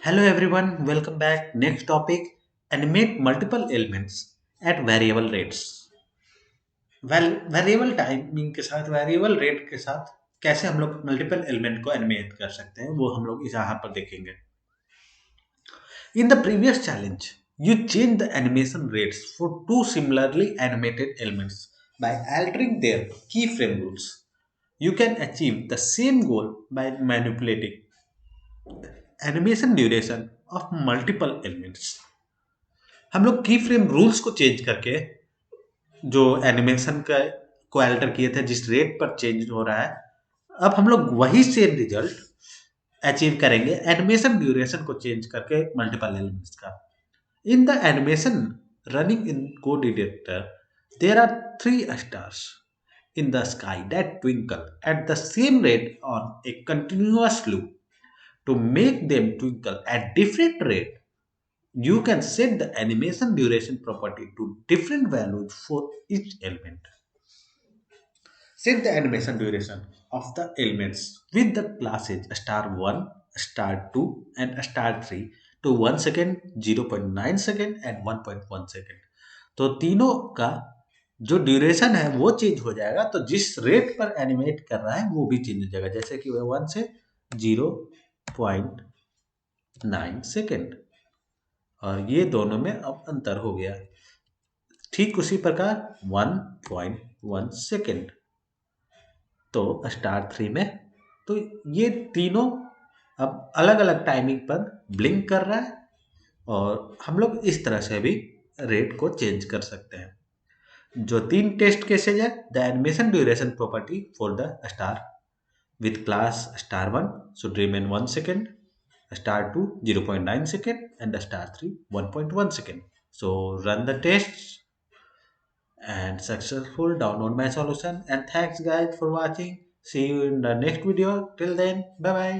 Hello everyone, welcome back. Next topic, animate multiple elements at variable rates. Variable timing के साथ variable rate के साथ कैसे हम लोग मल्टीपल एलिमेंट को एनिमेट कर सकते हैं वो हम लोग इस यहाँ पर देखेंगे. In the previous challenge, you change the animation rates for two similarly animated elements by altering their keyframe rules. You can achieve the same goal by manipulating animation duration of multiple elements. हम लोग की frame rules को change करके जो animation का को alter किए थे जिस रेट पर चेंज हो रहा है, अब हम लोग वही सेम रिजल्ट अचीव करेंगे एनिमेशन ड्यूरेशन को चेंज करके मल्टीपल एलिमेंट्स का. In the animation running in code editor there are three stars in the sky that twinkle at the same rate on a continuous loop. To make them twinkle at different rate, you can set the animation duration property to different values for each element. Set the animation duration of the elements with the classes star 1, star 2 and star 3 to 1 second, 0.9 second and 1.1 second. तो तीनों का जो duration है वो change हो जाएगा, तो जिस रेट पर एनिमेट कर रहा है वो भी चेंज हो जाएगा, जैसे कि 1 से 0.9 सेकेंड, और ये दोनों में अब अंतर हो गया. ठीक उसी प्रकार 1.1 सेकेंड तो स्टार 3 में, तो ये तीनों अब अलग अलग टाइमिंग पर ब्लिंक कर रहा है, और हम लोग इस तरह से भी रेट को चेंज कर सकते हैं. जो तीन टेस्ट केसेज है, the animation duration property for the star with class star 1 should remain 1 second, star 2 0.9 second and star 3 1.1 second. So run the tests and successful download my solution, and thanks guys for watching. See you in the next video. Till then, bye bye.